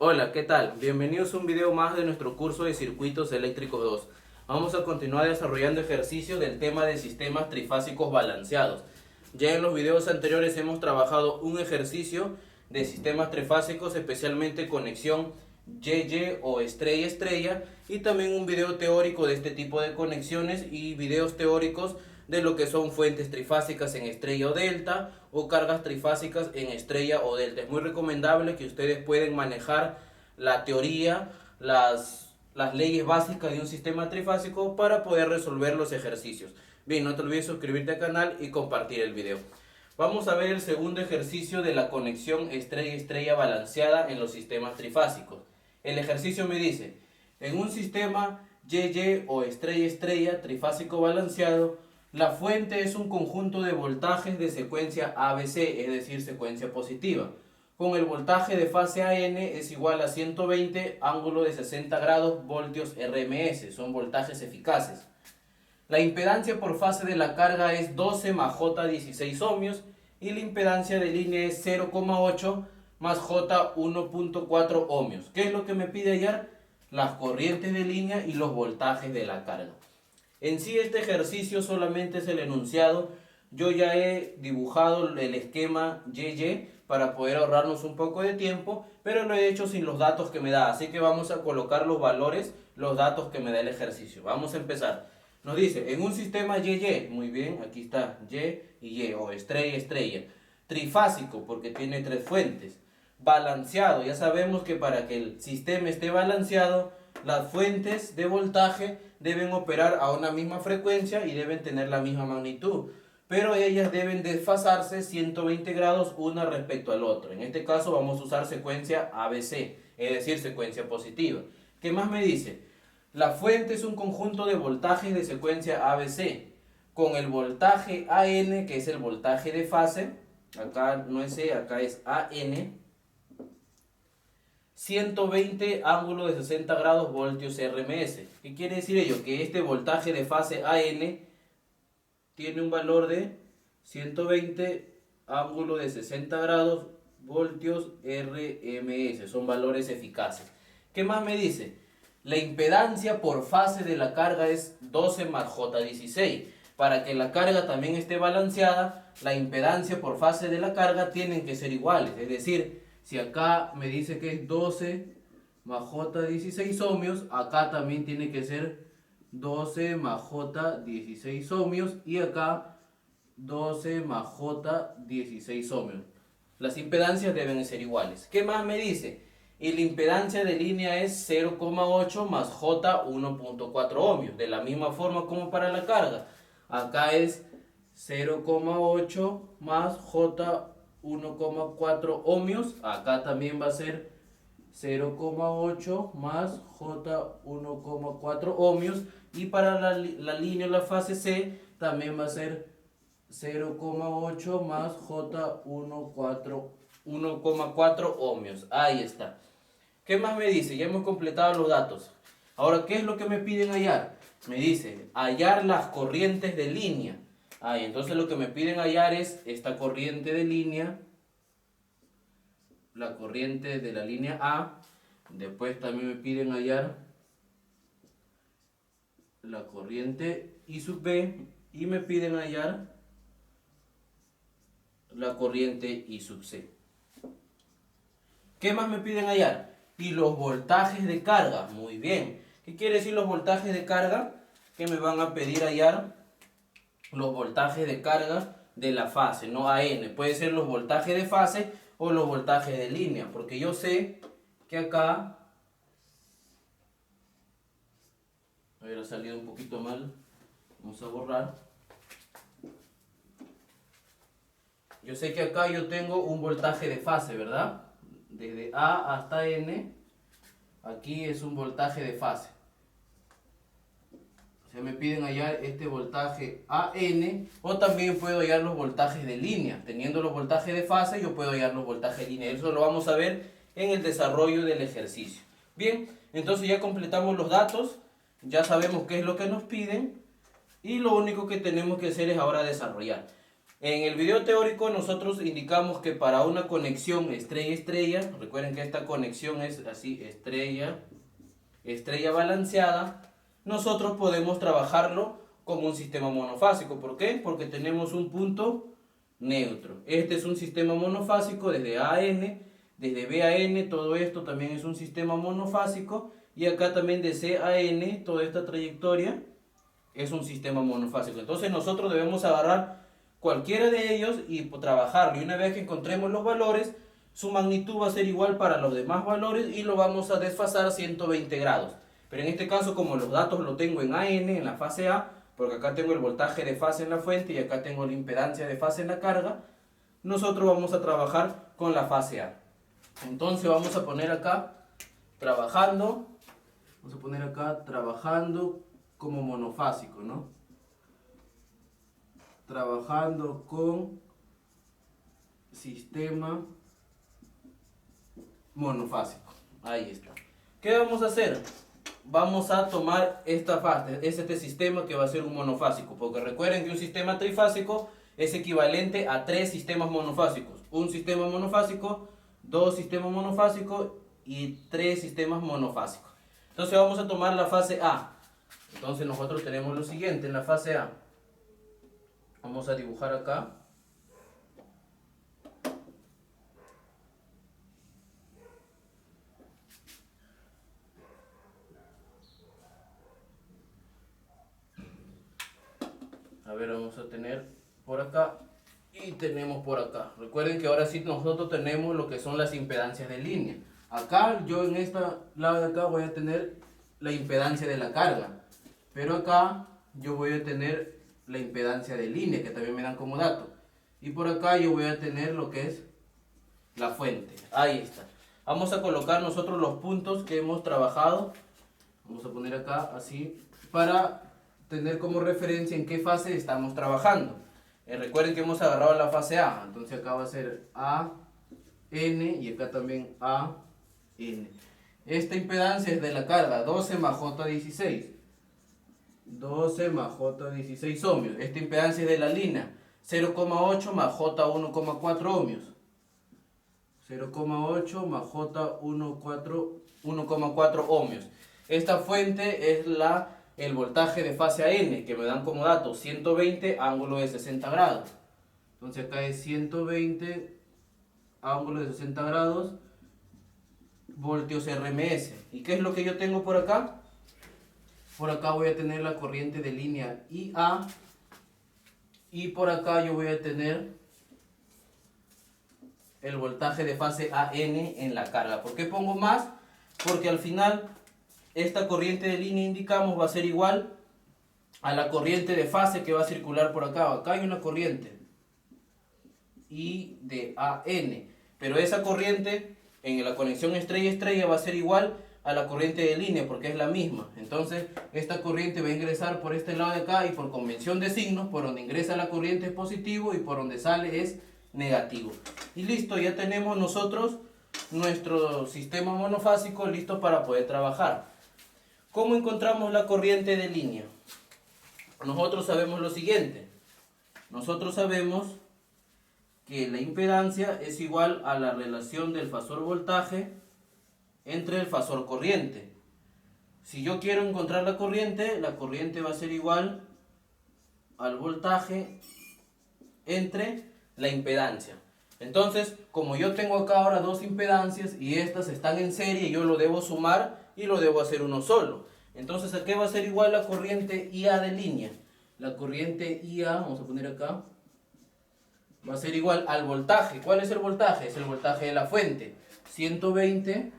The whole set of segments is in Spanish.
Hola, ¿qué tal? Bienvenidos a un video más de nuestro curso de Circuitos Eléctricos 2. Vamos a continuar desarrollando ejercicios del tema de sistemas trifásicos balanceados. Ya en los videos anteriores hemos trabajado un ejercicio de sistemas trifásicos, especialmente conexión Y-Y o estrella-estrella, y también un video teórico de este tipo de conexiones y videos teóricos de lo que son fuentes trifásicas en estrella o delta o cargas trifásicas en estrella o delta. Es muy recomendable que ustedes puedan manejar la teoría, las leyes básicas de un sistema trifásico para poder resolver los ejercicios. Bien, no te olvides suscribirte al canal y compartir el video. Vamos a ver el segundo ejercicio de la conexión estrella-estrella balanceada en los sistemas trifásicos. El ejercicio me dice, en un sistema Y-Y o estrella-estrella trifásico balanceado, la fuente es un conjunto de voltajes de secuencia ABC, es decir, secuencia positiva, con el voltaje de fase AN es igual a 120 ángulo de 60 grados voltios RMS, son voltajes eficaces. La impedancia por fase de la carga es 12 más J 16 ohmios y la impedancia de línea es 0,8 más J 1.4 ohmios. ¿Qué es lo que me pide hallar? Las corrientes de línea y los voltajes de la carga. En sí este ejercicio solamente es el enunciado. Yo ya he dibujado el esquema Y-Y para poder ahorrarnos un poco de tiempo, pero lo he hecho sin los datos que me da. Así que vamos a colocar los valores, los datos que me da el ejercicio. Vamos a empezar. Nos dice, en un sistema Y-Y, muy bien, aquí está Y o estrella-estrella. Trifásico porque tiene tres fuentes. Balanceado, ya sabemos que para que el sistema esté balanceado, las fuentes de voltaje deben operar a una misma frecuencia y deben tener la misma magnitud, pero ellas deben desfasarse 120 grados una respecto al otro. En este caso vamos a usar secuencia ABC, es decir, secuencia positiva. ¿Qué más me dice? La fuente es un conjunto de voltajes de secuencia ABC, con el voltaje AN, que es el voltaje de fase, acá no es E, acá es AN, 120 ángulo de 60 grados voltios RMS. ¿Qué quiere decir ello? Que este voltaje de fase AN tiene un valor de 120 ángulo de 60 grados voltios RMS. Son valores eficaces. ¿Qué más me dice? La impedancia por fase de la carga es 12 más J16. Para que la carga también esté balanceada, la impedancia por fase de la carga tienen que ser iguales. Es decir, si acá me dice que es 12 más J16 ohmios, acá también tiene que ser 12 más J16 ohmios y acá 12 más J16 ohmios. Las impedancias deben ser iguales. ¿Qué más me dice? Y la impedancia de línea es 0,8 más J 1.4 ohmios. De la misma forma como para la carga. Acá es 0,8 más J 1,4 ohmios. Acá también va a ser 0,8 más J 1,4 ohmios. Y para la línea o la fase C también va a ser 0,8 más J 1,4 ohmios. Ahí está. ¿Qué más me dice? Ya hemos completado los datos. Ahora, ¿qué es lo que me piden hallar? Me dice hallar las corrientes de línea. Entonces lo que me piden hallar es esta corriente de línea, la corriente de la línea A. Después también me piden hallar la corriente I sub B y me piden hallar la corriente I sub C. ¿Qué más me piden hallar? Y los voltajes de carga. Muy bien. ¿Qué quiere decir los voltajes de carga? Que me van a pedir hallar los voltajes de carga de la fase, no AN. Puede ser los voltajes de fase o los voltajes de línea, porque yo sé que acá, hubiera salido un poquito mal, vamos a borrar. Yo sé que acá yo tengo un voltaje de fase, ¿verdad? Desde A hasta N, aquí es un voltaje de fase. Se me piden hallar este voltaje AN, o también puedo hallar los voltajes de línea. Teniendo los voltajes de fase, yo puedo hallar los voltajes de línea. Eso lo vamos a ver en el desarrollo del ejercicio. Bien, entonces ya completamos los datos, ya sabemos qué es lo que nos piden, y lo único que tenemos que hacer es ahora desarrollar. En el video teórico nosotros indicamos que para una conexión estrella-estrella, recuerden que esta conexión es así, estrella balanceada, nosotros podemos trabajarlo como un sistema monofásico. ¿Por qué? Porque tenemos un punto neutro. Este es un sistema monofásico desde A a N, desde B a N, todo esto también es un sistema monofásico, y acá también de C a N, toda esta trayectoria es un sistema monofásico. Entonces nosotros debemos agarrar cualquiera de ellos y trabajarlo, y una vez que encontremos los valores, su magnitud va a ser igual para los demás valores y lo vamos a desfasar 120 grados. Pero en este caso, como los datos lo tengo en AN, en la fase A, porque acá tengo el voltaje de fase en la fuente y acá tengo la impedancia de fase en la carga, nosotros vamos a trabajar con la fase A. Entonces vamos a poner acá trabajando, como monofásico, ¿no? Trabajando con sistema monofásico. Ahí está. ¿Qué vamos a hacer? Vamos a tomar esta fase, este sistema que va a ser un monofásico, porque recuerden que un sistema trifásico es equivalente a 3 sistemas monofásicos. Un sistema monofásico, 2 sistemas monofásicos y 3 sistemas monofásicos. Entonces vamos a tomar la fase A. Entonces nosotros tenemos lo siguiente en la fase A. Vamos a dibujar acá. A ver, vamos a tener por acá y tenemos por acá. Recuerden que ahora sí nosotros tenemos lo que son las impedancias de línea. Acá yo en esta lado de acá voy a tener la impedancia de la carga, pero acá yo voy a tener la impedancia de línea, que también me dan como dato. Y por acá yo voy a tener lo que es la fuente. Ahí está. Vamos a colocar nosotros los puntos que hemos trabajado. Vamos a poner acá así para tener como referencia en qué fase estamos trabajando. Recuerden que hemos agarrado la fase A, entonces acá va a ser A, N y acá también A, N. Esta impedancia es de la carga, 12 más J16. 12 más J16 ohmios. Esta impedancia es de la línea, 0,8 más J1,4 ohmios. 0,8 más J1,4 ohmios. Esta fuente es el voltaje de fase AN, que me dan como dato 120 ángulo de 60 grados. Entonces acá es 120 ángulo de 60 grados voltios RMS. ¿Y qué es lo que yo tengo por acá? Por acá voy a tener la corriente de línea IA y por acá yo voy a tener el voltaje de fase AN en la carga. ¿Por qué pongo más? Porque al final esta corriente de línea, indicamos, va a ser igual a la corriente de fase que va a circular por acá. Acá hay una corriente I de AN, pero esa corriente en la conexión estrella-estrella va a ser igual a la corriente de línea porque es la misma. Entonces esta corriente va a ingresar por este lado de acá y por convención de signos, por donde ingresa la corriente es positivo y por donde sale es negativo. Y listo, ya tenemos nosotros nuestro sistema monofásico listo para poder trabajar. ¿Cómo encontramos la corriente de línea? Nosotros sabemos lo siguiente. Nosotros sabemos que la impedancia es igual a la relación del fasor voltaje entre el fasor corriente. Si yo quiero encontrar la corriente va a ser igual al voltaje entre la impedancia. Entonces, como yo tengo acá ahora dos impedancias y estas están en serie, yo lo debo sumar y lo debo hacer uno solo. Entonces, ¿a qué va a ser igual la corriente IA de línea? La corriente IA, vamos a poner acá, va a ser igual al voltaje. ¿Cuál es el voltaje? Es el voltaje de la fuente. 120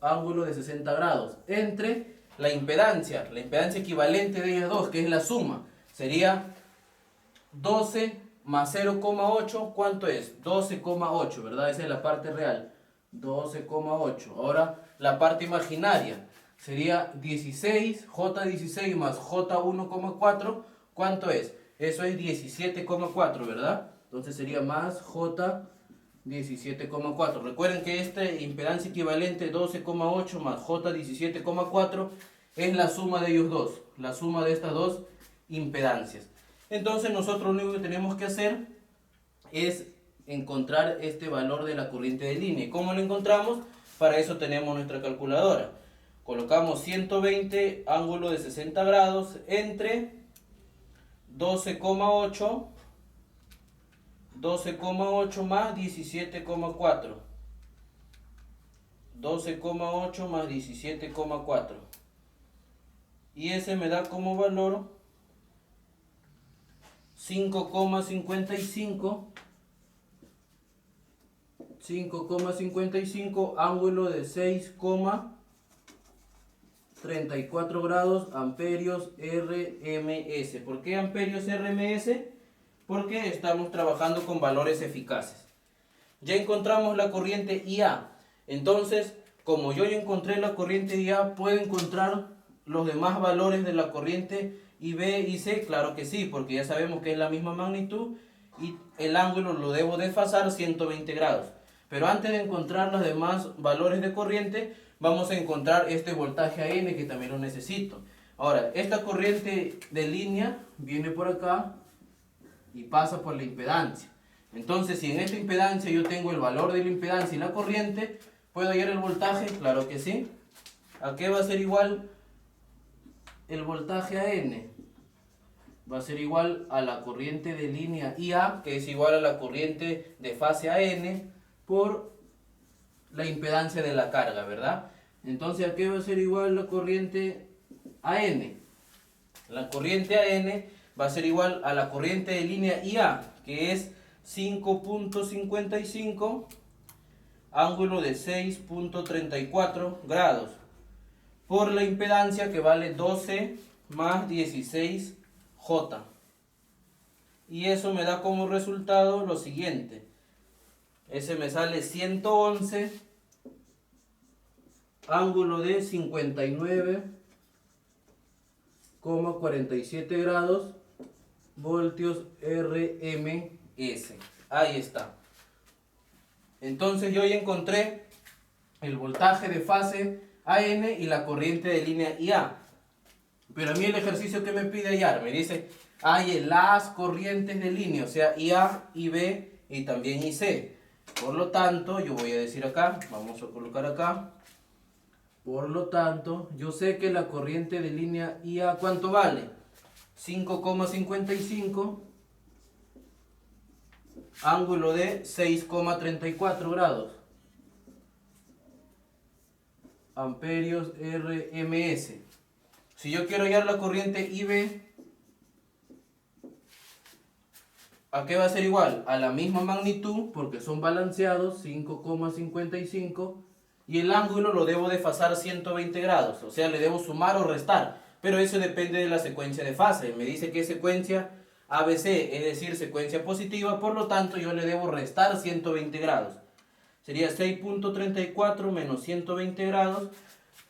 ángulo de 60 grados entre la impedancia equivalente de ellas dos, que es la suma. Sería 12 más 0,8, ¿cuánto es? 12,8, ¿verdad? Esa es la parte real. 12,8. Ahora la parte imaginaria sería 16, J16 más J1,4, ¿cuánto es? Eso es 17,4, ¿verdad? Entonces sería más J17,4. Recuerden que esta impedancia equivalente 12,8 más J17,4 es la suma de ellos dos, la suma de estas dos impedancias. Entonces nosotros lo único que tenemos que hacer es encontrar este valor de la corriente de línea. ¿Y cómo lo encontramos? Para eso tenemos nuestra calculadora. Colocamos 120 ángulo de 60 grados entre 12,8 más 17,4. 12,8 más 17,4. Y ese me da como valor 5,55 ángulo de 6,34 grados amperios RMS. ¿Por qué amperios RMS? Porque estamos trabajando con valores eficaces. Ya encontramos la corriente IA. Entonces, como yo ya encontré la corriente IA, ¿puedo encontrar los demás valores de la corriente IB y C? Claro que sí, porque ya sabemos que es la misma magnitud y el ángulo lo debo desfasar 120 grados. Pero antes de encontrar los demás valores de corriente, vamos a encontrar este voltaje AN que también lo necesito. Ahora, esta corriente de línea viene por acá y pasa por la impedancia. Entonces, si en esta impedancia yo tengo el valor de la impedancia y la corriente, ¿puedo hallar el voltaje? Claro que sí. ¿A qué va a ser igual el voltaje a N? Va a ser igual a la corriente de línea IA, que es igual a la corriente de fase AN por la impedancia de la carga, ¿verdad? Entonces, ¿a qué va a ser igual la corriente AN? La corriente AN va a ser igual a la corriente de línea IA, que es 5,55 ángulo de 6,34 grados por la impedancia, que vale 12 más 16 J. Y eso me da como resultado lo siguiente. Ese me sale 111 ángulo de 59,47 grados voltios RMS. Ahí está. Entonces yo ya encontré el voltaje de fase AN y la corriente de línea IA. Pero a mí el ejercicio que me pide hallar me dice hay las corrientes de línea, o sea IA, IB y también IC. Por lo tanto, yo voy a decir acá, vamos a colocar acá. Por lo tanto, yo sé que la corriente de línea IA, ¿cuánto vale? 5,55 ángulo de 6,34 grados amperios RMS. Si yo quiero hallar la corriente IB, ¿a qué va a ser igual? A la misma magnitud, porque son balanceados, 5,55, y el ángulo lo debo desfasar 120 grados, o sea, le debo sumar o restar, pero eso depende de la secuencia de fase. Me dice que es secuencia ABC, es decir, secuencia positiva, por lo tanto yo le debo restar 120 grados. Sería 6,34 menos 120 grados,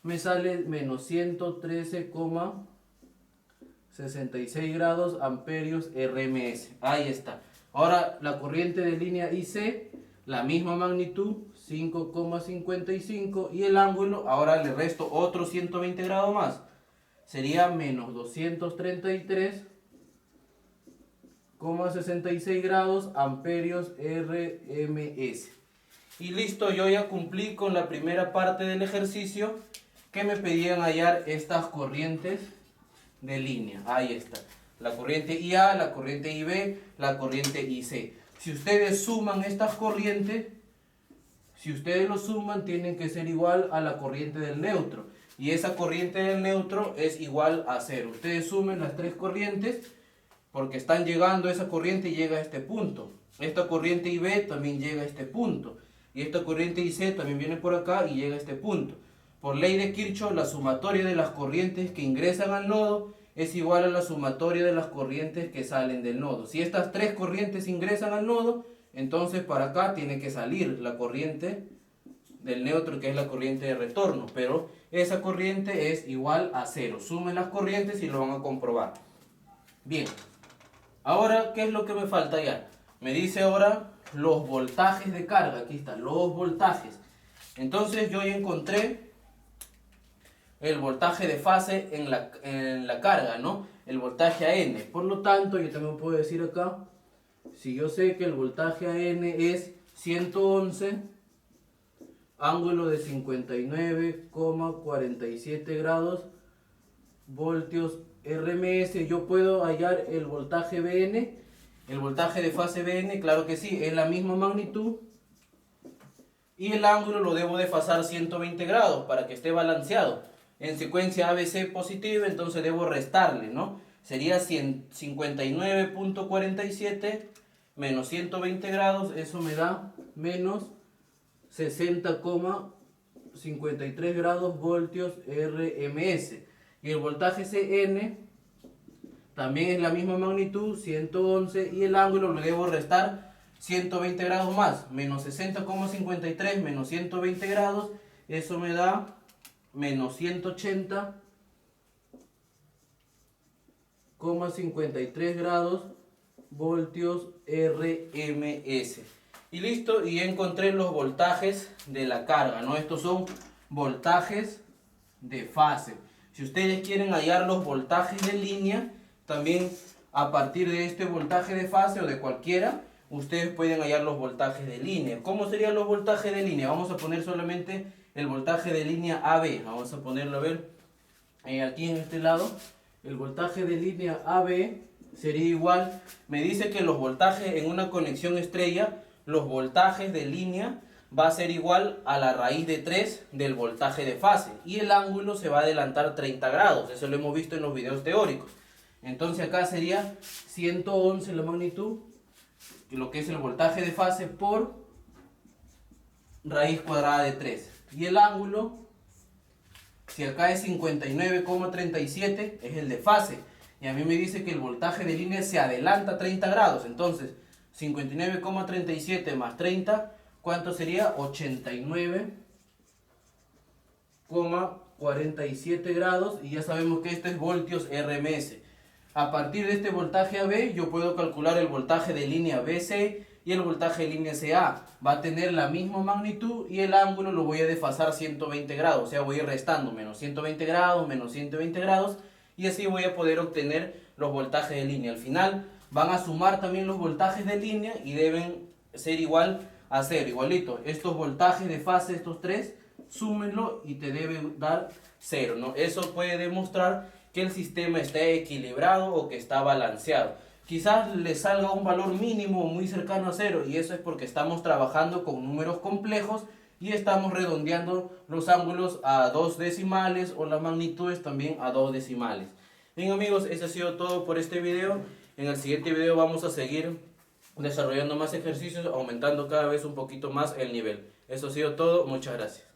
me sale menos 113,66 grados amperios RMS. Ahí está. Ahora la corriente de línea IC, la misma magnitud, 5,55, y el ángulo, ahora le resto otros 120 grados más. Sería menos 233,66 grados amperios RMS. Y listo, yo ya cumplí con la primera parte del ejercicio que me pedían hallar estas corrientes de línea. Ahí está. La corriente IA, la corriente IB, la corriente IC. Si ustedes suman estas corrientes, si ustedes lo suman, tienen que ser igual a la corriente del neutro. Y esa corriente del neutro es igual a 0. Ustedes sumen las tres corrientes porque están llegando, esa corriente llega a este punto. Esta corriente IB también llega a este punto. Y esta corriente IC también viene por acá y llega a este punto. Por ley de Kirchhoff, la sumatoria de las corrientes que ingresan al nodo es igual a la sumatoria de las corrientes que salen del nodo. Si estas tres corrientes ingresan al nodo, entonces para acá tiene que salir la corriente del neutro, que es la corriente de retorno. Pero esa corriente es igual a 0. Sumen las corrientes y lo van a comprobar. Bien. Ahora, ¿qué es lo que me falta ya? Me dice ahora los voltajes de carga. Aquí están los voltajes. Entonces yo ya encontré el voltaje de fase en la carga, ¿no? el voltaje a N. Por lo tanto, yo también puedo decir acá, si yo sé que el voltaje a N es 111, ángulo de 59,47 grados, voltios RMS, yo puedo hallar el voltaje Bn, el voltaje de fase Bn, claro que sí, es la misma magnitud, y el ángulo lo debo desfasar 120 grados para que esté balanceado. En secuencia ABC positiva, entonces debo restarle, ¿no? Sería 59.47 menos 120 grados, eso me da menos 60,53 grados voltios RMS. Y el voltaje Cn también es la misma magnitud, 111, y el ángulo lo debo restar 120 grados más, menos 60,53 menos 120 grados, eso me da menos 180,53 grados voltios RMS. Y listo, y ya encontré los voltajes de la carga, ¿no? Estos son voltajes de fase. Si ustedes quieren hallar los voltajes de línea, también a partir de este voltaje de fase o de cualquiera, ustedes pueden hallar los voltajes de línea. ¿Cómo serían los voltajes de línea? Vamos a poner solamente el voltaje de línea AB. Vamos a ponerlo, a ver, aquí en este lado. El voltaje de línea AB sería igual, me dice que los voltajes en una conexión estrella, los voltajes de línea va a ser igual a la raíz de 3 del voltaje de fase. Y el ángulo se va a adelantar 30 grados, eso lo hemos visto en los videos teóricos. Entonces acá sería 111 la magnitud, lo que es el voltaje de fase por raíz cuadrada de 3. Y el ángulo, si acá es 59,37, es el de fase. Y a mí me dice que el voltaje de línea se adelanta 30 grados. Entonces, 59,37 más 30, ¿cuánto sería? 89,47 grados. Y ya sabemos que esto es voltios RMS. A partir de este voltaje AB, yo puedo calcular el voltaje de línea BC y el voltaje de línea CA. Va a tener la misma magnitud y el ángulo lo voy a desfasar 120 grados. O sea, voy a ir restando menos 120 grados, menos 120 grados. Y así voy a poder obtener los voltajes de línea. Al final van a sumar también los voltajes de línea y deben ser igual a 0, igualito. Estos voltajes de fase, estos tres, súmenlo y te debe dar 0, ¿no? Eso puede demostrar que el sistema está equilibrado o que está balanceado. Quizás le salga un valor mínimo muy cercano a 0 y eso es porque estamos trabajando con números complejos y estamos redondeando los ángulos a 2 decimales o las magnitudes también a 2 decimales. Bien amigos, eso ha sido todo por este video. En el siguiente video vamos a seguir desarrollando más ejercicios, aumentando cada vez un poquito más el nivel. Eso ha sido todo, muchas gracias.